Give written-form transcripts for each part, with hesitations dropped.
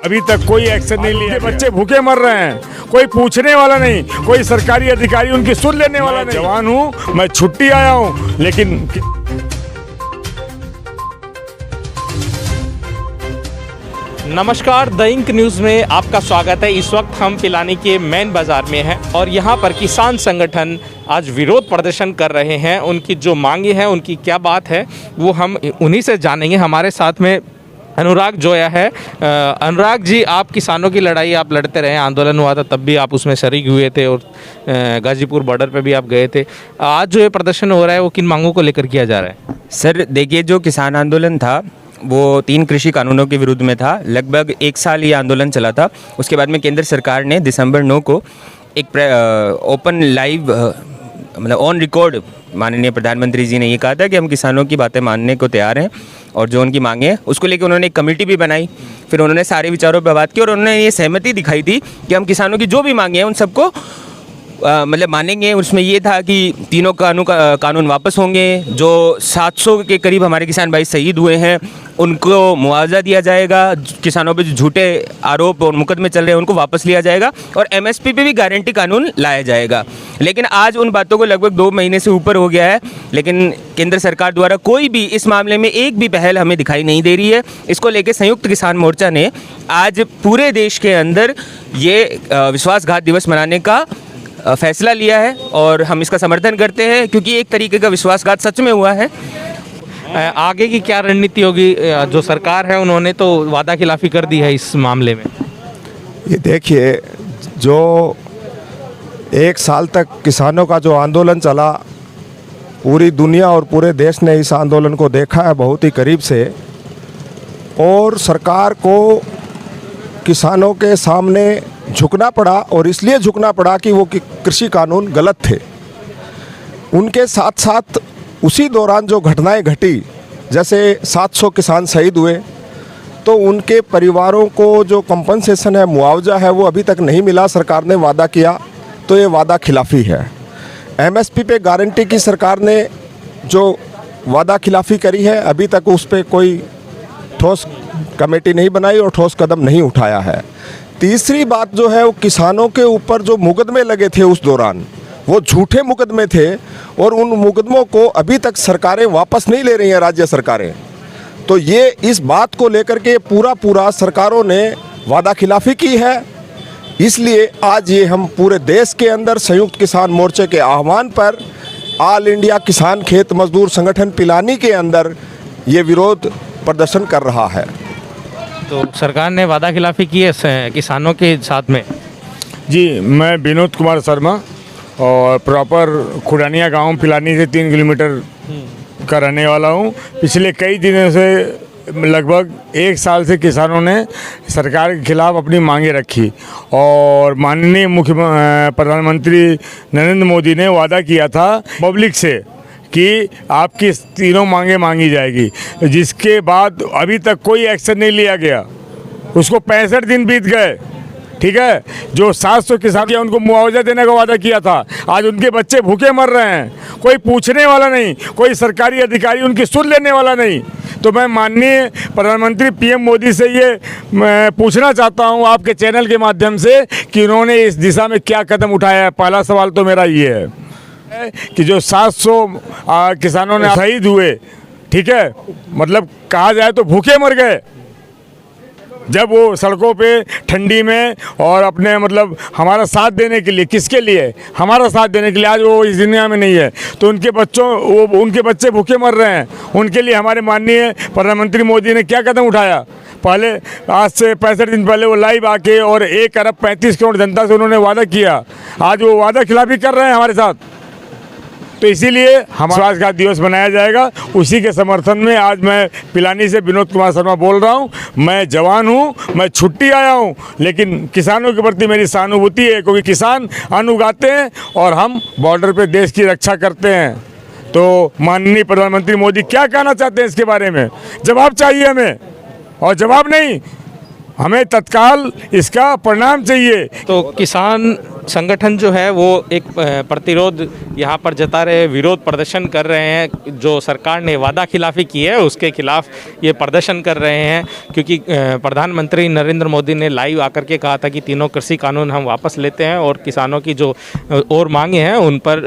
अभी तक कोई एक्शन नहीं लिया। बच्चे भूखे मर रहे हैं, कोई पूछने वाला नहीं, कोई सरकारी अधिकारी उनकी सुन लेने वाला नहीं। जवान हूँ, मैं छुट्टी आया हूँ, लेकिन नमस्कार, द इंक न्यूज़ में आपका स्वागत है। इस वक्त हम पिलानी के मेन बाज़ार में हैं और यहाँ पर किसान संगठन आज विरोध प्रदर्शन कर रहे हैं। उनकी जो मांगे हैं, उनकी क्या बात है, वो हम उन्हीं से जानेंगे। हमारे साथ में अनुराग जोया है। अनुराग जी, आप किसानों की लड़ाई आप लड़ते रहे, आंदोलन हुआ था तब भी आप उसमें शरीक हुए थे और गाजीपुर बॉर्डर पे भी आप गए थे। आज जो ये प्रदर्शन हो रहा है वो किन मांगों को लेकर किया जा रहा है? सर देखिए, जो किसान आंदोलन था वो 3 कृषि कानूनों के विरुद्ध में था। लगभग 1 साल ये आंदोलन चला था। उसके बाद में केंद्र सरकार ने दिसंबर 9 को एक ओपन लाइव मतलब ऑन रिकॉर्ड माननीय प्रधानमंत्री जी ने ये कहा था कि हम किसानों की बातें मानने को तैयार हैं और जो उनकी मांगे हैं उसको लेकर उन्होंने एक कमेटी भी बनाई। फिर उन्होंने सारे विचारों पर बात की और उन्होंने ये सहमति दिखाई थी कि हम किसानों की जो भी मांगे हैं उन सबको मतलब मानेंगे। उसमें ये था कि तीनों कानून वापस होंगे। जो 700 के करीब हमारे किसान भाई शहीद हुए हैं उनको मुआवजा दिया जाएगा। किसानों पे जो झूठे आरोप और मुकदमे चल रहे हैं उनको वापस लिया जाएगा और एमएसपी पे भी गारंटी कानून लाया जाएगा। लेकिन आज उन बातों को लगभग 2 महीने से ऊपर हो गया है, लेकिन केंद्र सरकार द्वारा कोई भी इस मामले में एक भी पहल हमें दिखाई नहीं दे रही है। इसको लेकर संयुक्त किसान मोर्चा ने आज पूरे देश के अंदर ये विश्वासघात दिवस मनाने का फैसला लिया है और हम इसका समर्थन करते हैं क्योंकि एक तरीके का विश्वासघात सच में हुआ है। आगे की क्या रणनीति होगी? जो सरकार है उन्होंने तो वादा खिलाफी कर दी है इस मामले में। ये देखिए, जो 1 साल तक किसानों का जो आंदोलन चला, पूरी दुनिया और पूरे देश ने इस आंदोलन को देखा है बहुत ही करीब से और सरकार को किसानों के सामने झुकना पड़ा और इसलिए झुकना पड़ा कि वो कृषि कानून गलत थे। उनके साथ साथ उसी दौरान जो घटनाएं घटी, जैसे 700 किसान शहीद हुए, तो उनके परिवारों को जो कंपनसेशन है, मुआवजा है, वो अभी तक नहीं मिला। सरकार ने वादा किया तो ये वादा खिलाफ़ी है। एमएसपी पे गारंटी की सरकार ने जो वादा खिलाफ़ी करी है, अभी तक उस पर कोई ठोस कमेटी नहीं बनाई और ठोस कदम नहीं उठाया है। तीसरी बात जो है, वो किसानों के ऊपर जो मुकदमे लगे थे उस दौरान, वो झूठे मुकदमे थे और उन मुकदमों को अभी तक सरकारें वापस नहीं ले रही हैं, राज्य सरकारें। तो ये इस बात को लेकर के पूरा सरकारों ने वादा खिलाफ़ी की है। इसलिए आज ये हम पूरे देश के अंदर संयुक्त किसान मोर्चे के आह्वान पर ऑल इंडिया किसान खेत मजदूर संगठन पिलानी के अंदर ये विरोध प्रदर्शन कर रहा है। तो सरकार ने वादा खिलाफी की है किसानों के साथ में? जी, मैं विनोद कुमार शर्मा और प्रॉपर खुरानिया गांव पिलानी से 3 किलोमीटर का रहने वाला हूं। पिछले कई दिनों से लगभग 1 साल से किसानों ने सरकार के खिलाफ अपनी मांगे रखी और माननीय प्रधानमंत्री नरेंद्र मोदी ने वादा किया था पब्लिक से कि आपकी तीनों मांगे मांगी जाएगी, जिसके बाद अभी तक कोई एक्शन नहीं लिया गया। उसको 65 दिन बीत गए, ठीक है। जो 700 किसान थे उनको मुआवजा देने का वादा किया था, आज उनके बच्चे भूखे मर रहे हैं, कोई पूछने वाला नहीं, कोई सरकारी अधिकारी उनकी सुन लेने वाला नहीं। तो मैं माननीय प्रधानमंत्री पीएम मोदी से ये पूछना चाहता हूँ आपके चैनल के माध्यम से कि उन्होंने इस दिशा में क्या कदम उठाया है। पहला सवाल तो मेरा ये है कि जो 700 किसानों ने शहीद हुए, ठीक है, मतलब कहा जाए तो भूखे मर गए जब वो सड़कों पे ठंडी में और अपने मतलब हमारा साथ देने के लिए, किसके लिए? हमारा साथ देने के लिए। आज वो इस दुनिया में नहीं है तो उनके बच्चे भूखे मर रहे हैं। उनके लिए हमारे माननीय प्रधानमंत्री मोदी ने क्या कदम उठाया? पहले आज से 65 दिन पहले वो लाइव आके और 1 अरब 35 करोड़ जनता से उन्होंने वादा किया। आज वो वादा खिलाफी कर रहे हैं हमारे साथ। तो इसीलिए हमारा विश्वासघात दिवस मनाया जाएगा। उसी के समर्थन में आज मैं पिलानी से विनोद कुमार शर्मा बोल रहा हूँ। मैं जवान हूँ, मैं छुट्टी आया हूँ, लेकिन किसानों के प्रति मेरी सहानुभूति है क्योंकि किसान अन्न उगाते हैं और हम बॉर्डर पे देश की रक्षा करते हैं। तो माननीय प्रधानमंत्री मोदी क्या कहना चाहते हैं इसके बारे में? जवाब चाहिए हमें, और जवाब नहीं, हमें तत्काल इसका परिणाम चाहिए। तो किसान संगठन जो है वो एक प्रतिरोध यहाँ पर जता रहे, विरोध प्रदर्शन कर रहे हैं। जो सरकार ने वादा खिलाफी की है उसके खिलाफ ये प्रदर्शन कर रहे हैं, क्योंकि प्रधानमंत्री नरेंद्र मोदी ने लाइव आकर के कहा था कि तीनों कृषि कानून हम वापस लेते हैं और किसानों की जो और मांगे हैं उन पर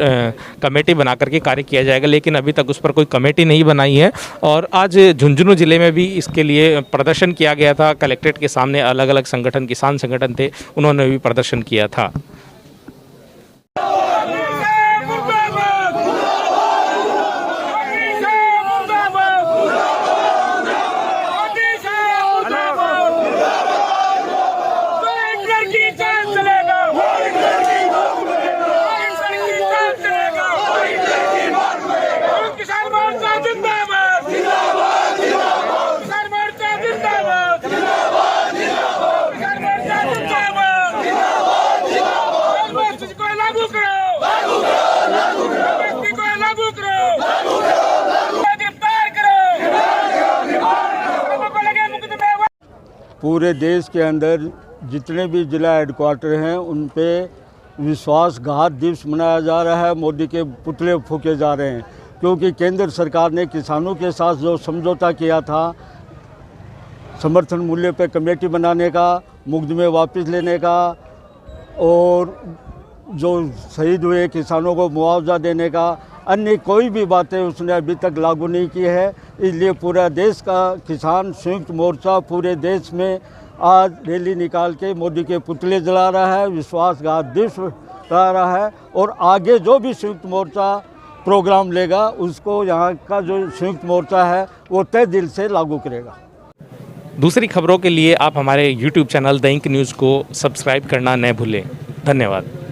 कमेटी बना करके कार्य किया जाएगा, लेकिन अभी तक उस पर कोई कमेटी नहीं बनाई है। और आज झुंझुनू जिले में भी इसके लिए प्रदर्शन किया गया था। कलेक्ट्रेट के सामने अलग अलग संगठन, किसान संगठन थे, उन्होंने भी प्रदर्शन किया था। पूरे देश के अंदर जितने भी जिला हेडक्वार्टर हैं उन पे विश्वासघात दिवस मनाया जा रहा है। मोदी के पुतले फूके जा रहे हैं, क्योंकि केंद्र सरकार ने किसानों के साथ जो समझौता किया था, समर्थन मूल्य पे कमेटी बनाने का, मुकदमे वापस लेने का और जो शहीद हुए किसानों को मुआवजा देने का, अन्य कोई भी बातें उसने अभी तक लागू नहीं की है। इसलिए पूरा देश का किसान संयुक्त मोर्चा पूरे देश में आज रैली निकाल के मोदी के पुतले जला रहा है, विश्वासघात दिवस करा रहा है और आगे जो भी संयुक्त मोर्चा प्रोग्राम लेगा उसको यहाँ का जो संयुक्त मोर्चा है वो तय दिल से लागू करेगा। दूसरी खबरों के लिए आप हमारे YouTube channel the Ink News को सब्सक्राइब करना न भूलें। धन्यवाद।